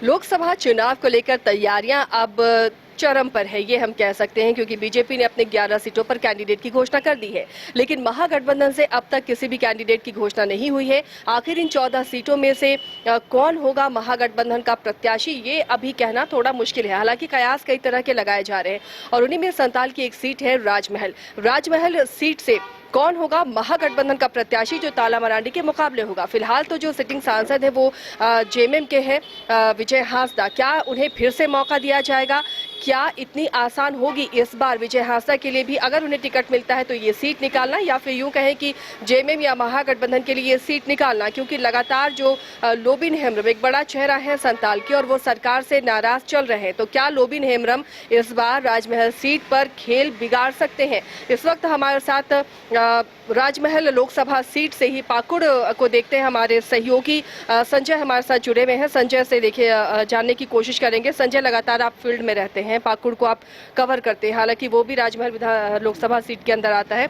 लोकसभा चुनाव को लेकर तैयारियां अब चरम पर है, ये हम कह सकते हैं, क्योंकि बीजेपी ने अपने 11 सीटों पर कैंडिडेट की घोषणा कर दी है। लेकिन महागठबंधन से अब तक किसी भी कैंडिडेट की घोषणा नहीं हुई है। आखिर इन 14 सीटों में से कौन होगा महागठबंधन का प्रत्याशी, ये अभी कहना थोड़ा मुश्किल है। हालांकि कयास कई तरह के लगाए जा रहे हैं और उन्हीं में संताल की एक सीट है राजमहल सीट से कौन होगा महागठबंधन का प्रत्याशी जो ताला मरांडी के मुकाबले होगा। फिलहाल तो जो सिटिंग सांसद है वो जेएमएम के हैं विजय हांसदा। क्या उन्हें फिर से मौका दिया जाएगा? क्या इतनी आसान होगी इस बार विजय हांसदा के लिए भी, अगर उन्हें टिकट मिलता है तो ये सीट निकालना, या फिर यूं कहें कि जेएमएम या महागठबंधन के लिए ये सीट निकालना? क्योंकि लगातार जो लोबिन हेम्ब्रम एक बड़ा चेहरा है संताल की और वो सरकार से नाराज चल रहे हैं, तो क्या लोबिन हेम्ब्रम इस बार राजमहल सीट पर खेल बिगाड़ सकते हैं? इस वक्त हमारे साथ राजमहल लोकसभा सीट से ही पाकुड़ को देखते हैं हमारे सहयोगी संजय हमारे साथ जुड़े हुए हैं। संजय से देखिए जानने की कोशिश करेंगे। संजय, लगातार आप फील्ड में रहते हैं, पाकुड़ को आप कवर करते हैं, हालांकि वो भी राजमहल लोकसभा सीट के अंदर आता है।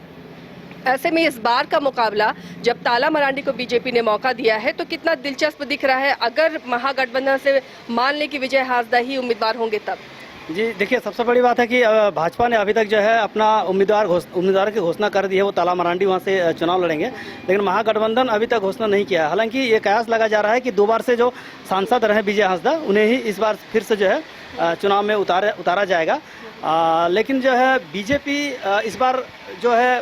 ऐसे में इस बार का मुकाबला, जब ताला मरांडी को बीजेपी ने मौका दिया है, तो कितना दिलचस्प दिख रहा है अगर महागठबंधन से मान लें कि विजय हांसदा ही उम्मीदवार होंगे तब? जी देखिए, सबसे बड़ी बात है कि भाजपा ने अभी तक जो है अपना उम्मीदवार की घोषणा कर दी है, वो ताला मरांडी वहाँ से चुनाव लड़ेंगे। लेकिन महागठबंधन अभी तक घोषणा नहीं किया है। हालांकि ये कयास लगा जा रहा है कि 2 बार से जो सांसद रहे विजय हांसदा, उन्हें ही इस बार फिर से जो है चुनाव में उतारा जाएगा। लेकिन जो है बीजेपी इस बार जो है,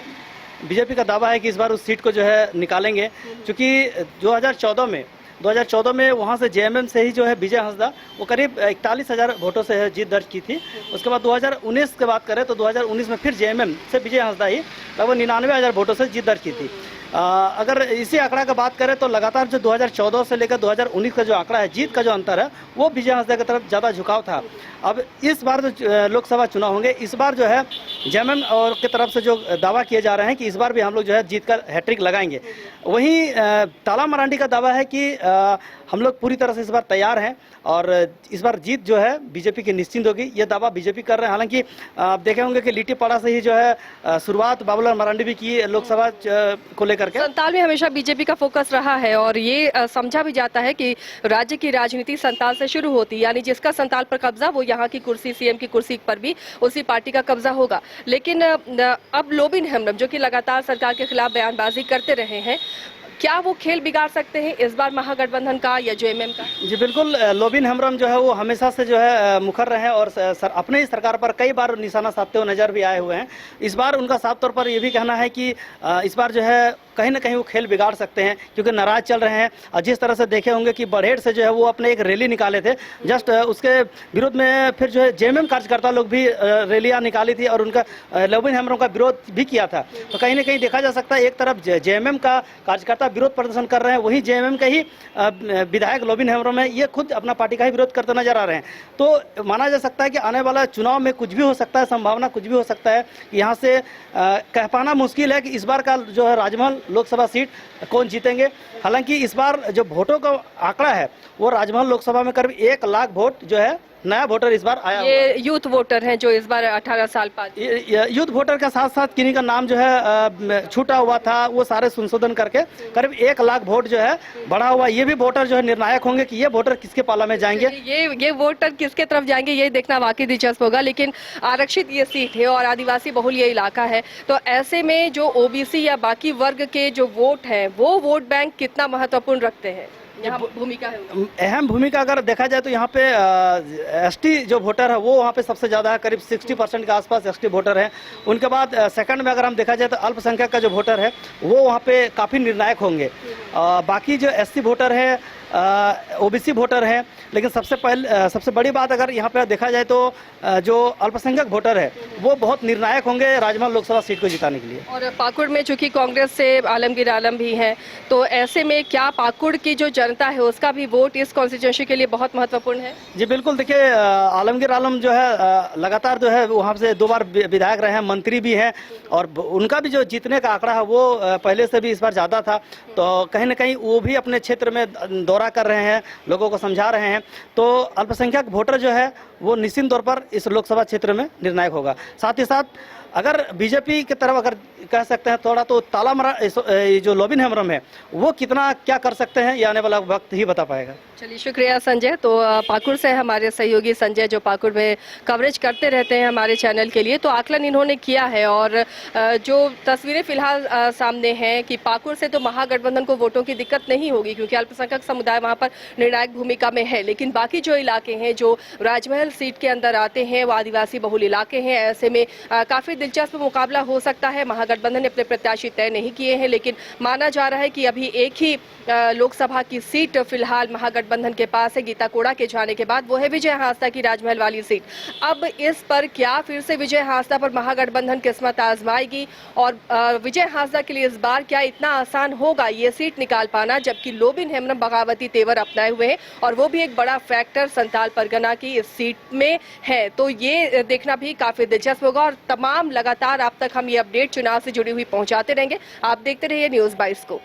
बीजेपी का दावा है कि इस बार उस सीट को जो है निकालेंगे, क्योंकि 2014 में वहाँ से जेएमएम से ही जो है विजय हांसदा वो करीब 41,000 वोटों से जीत दर्ज की थी। उसके बाद 2019 की बात करें तो 2019 में फिर जेएमएम से विजय हांसदा ही लगभग 99,000 वोटों से जीत दर्ज की थी। अगर इसी आंकड़ा का बात करें तो लगातार जो 2014 से लेकर 2019 का जो आंकड़ा है, जीत का जो अंतर है, वो विजय हांसदा की तरफ ज़्यादा झुकाव था। अब इस बार जो लोकसभा चुनाव होंगे, इस बार जो है जेएमएम और की तरफ से जो दावा किए जा रहे हैं कि इस बार भी हम लोग जो है जीत कर हैट्रिक लगाएंगे। वहीं ताला मरांडी का दावा है कि हम लोग पूरी तरह से इस बार तैयार हैं और इस बार जीत जो है बीजेपी की निश्चिंत होगी, ये दावा बीजेपी कर रहे हैं। हालांकि आप देखे होंगे कि लिट्टीपाड़ा से ही जो है शुरुआत बाबूलाल मरांडी भी की लोकसभा को लेकर के। संताल में हमेशा बीजेपी का फोकस रहा है और ये समझा भी जाता है कि राज्य की राजनीति संताल से शुरू होती है, यानी जिसका संताल पर कब्जा वो यहाँ की कुर्सी, सीएम की कुर्सी पर भी उसी पार्टी का कब्जा होगा। लेकिन अब लोबिन हेम्ब्रम जो कि लगातार सरकार के खिलाफ बयानबाजी करते रहे हैं, क्या वो खेल बिगाड़ सकते हैं इस बार महागठबंधन का या जेएमएम का? जी बिल्कुल, लोबिन हेम्ब्रम जो है वो हमेशा से जो है मुखर रहे हैं और अपने ही सरकार पर कई बार निशाना साधते हुए नजर भी आए हुए हैं। इस बार उनका साफ तौर पर ये भी कहना है कि इस बार जो है कहीं ना कहीं वो खेल बिगाड़ सकते हैं, क्योंकि नाराज चल रहे हैं। और जिस तरह से देखे होंगे कि बरहेड़ से जो है वो अपने एक रैली निकाले थे, जस्ट उसके विरोध में फिर जो है जेएमएम कार्यकर्ता लोग भी रैलियां निकाली थी और उनका लोबिन हेम्ब्रम का विरोध भी किया था। तो कहीं ना कहीं देखा जा सकता है एक तरफ जेएमएम का कार्यकर्ता विरोध प्रदर्शन कर रहे हैं, वहीं जेएमएम के ही विधायक लोबिन हेम्ब्रम है, ये खुद अपना पार्टी का ही विरोध करते नजर आ रहे हैं। तो माना जा सकता है कि आने वाला चुनाव में कुछ भी हो सकता है, संभावना कुछ भी हो सकता है। यहाँ से कह पाना मुश्किल है कि इस बार का जो है राजमहल लोकसभा सीट कौन जीतेंगे। हालांकि इस बार जो वोटों का आंकड़ा है वो राजमहल लोकसभा में करीब 1 लाख वोट जो है नया वोटर इस बार आया। ये यूथ वोटर हैं जो इस बार 18 साल बाद, यूथ वोटर के साथ साथ किन्हीं का नाम जो है छूटा हुआ था, वो सारे संशोधन करके करीब 1 लाख वोट जो है बढ़ा हुआ। ये भी वोटर जो है निर्णायक होंगे कि ये वोटर किसके पाला में जाएंगे, ये वोटर किसके तरफ जाएंगे, ये देखना वाकई दिलचस्प होगा। लेकिन आरक्षित ये सीट है और आदिवासी बहुल ये इलाका है, तो ऐसे में जो ओबीसी या बाकी वर्ग के जो वोट है वो वोट बैंक कितना महत्वपूर्ण रखते हैं? यहाँ भूमिका है, अहम भूमिका अगर देखा जाए तो यहाँ पे एसटी जो वोटर है वो वहाँ पे सबसे ज़्यादा है, करीब 60% के आसपास एसटी वोटर हैं। उनके बाद सेकंड में अगर हम देखा जाए तो अल्पसंख्यक का जो वोटर है वो वहाँ पे काफ़ी निर्णायक होंगे। बाकी जो एससी वोटर है, ओबीसी वोटर हैं। लेकिन सबसे बड़ी बात अगर यहाँ पे देखा जाए तो जो अल्पसंख्यक वोटर है वो बहुत निर्णायक होंगे राजमहल लोकसभा सीट को जिताने के लिए। और पाकुड़ में चूंकि कांग्रेस से आलमगीर आलम भी हैं, तो ऐसे में क्या पाकुड़ की जो जनता है उसका भी वोट इस कॉन्स्टिट्यूएंसी के लिए बहुत महत्वपूर्ण है? जी बिल्कुल, देखिए आलमगीर आलम जो है लगातार जो है वहाँ से 2 बार विधायक रहे हैं, मंत्री भी हैं और उनका भी जो जीतने का आंकड़ा है वो पहले से भी इस बार ज़्यादा था। तो कहीं ना कहीं वो भी अपने क्षेत्र में दौरा कर रहे हैं, लोगों को समझा रहे हैं। तो अल्पसंख्यक वोटर जो है वो निश्चित तौर पर इस लोकसभा क्षेत्र में निर्णायक होगा। साथ ही साथ अगर बीजेपी की तरफ अगर कह सकते हैं थोड़ा, तो ये जो लोबिन हेम्ब्रम है वो कितना क्या कर सकते हैं, ये आने वाला वक्त ही बता पाएगा। चलिए, शुक्रिया संजय। तो पाकुड़ से हमारे सहयोगी संजय जो पाकुड़ में कवरेज करते रहते हैं हमारे चैनल के लिए, तो आकलन इन्होंने किया है और जो तस्वीरें फिलहाल सामने हैं कि पाकुड़ से तो महागठबंधन को वोटों की दिक्कत नहीं होगी क्योंकि अल्पसंख्यक समुदाय वहां पर निर्णायक भूमिका में है, लेकिन बाकी जो इलाके हैं जो राजमहल सीट के अंदर आते हैं वो आदिवासी बहुल इलाके हैं। ऐसे में काफी दिलचस्प मुकाबला हो सकता है। महागठबंधन ने अपने प्रत्याशी तय नहीं किए हैं, लेकिन माना जा रहा है कि अभी एक ही लोकसभा की सीट फिलहाल महागठबंधन के पास है गीता कोड़ा के जाने के बाद, वो है विजय हांसदा की राजमहल वाली सीट। अब इस पर क्या फिर से विजय हांसदा पर महागठबंधन किस्मत आजमाएगी और विजय हांसदा के लिए इस बार क्या इतना आसान होगा ये सीट निकाल पाना, जबकि लोबिन हेम्ब्रम बगावती तेवर अपनाए हुए हैं और वो भी एक बड़ा फैक्टर संथाल परगना की इस सीट में है। तो ये देखना भी काफी दिलचस्प होगा और तमाम लगातार आप तक हम ये अपडेट चुनाव से जुड़ी हुई पहुंचाते रहेंगे। आप देखते रहिए न्यूज़ 22 को।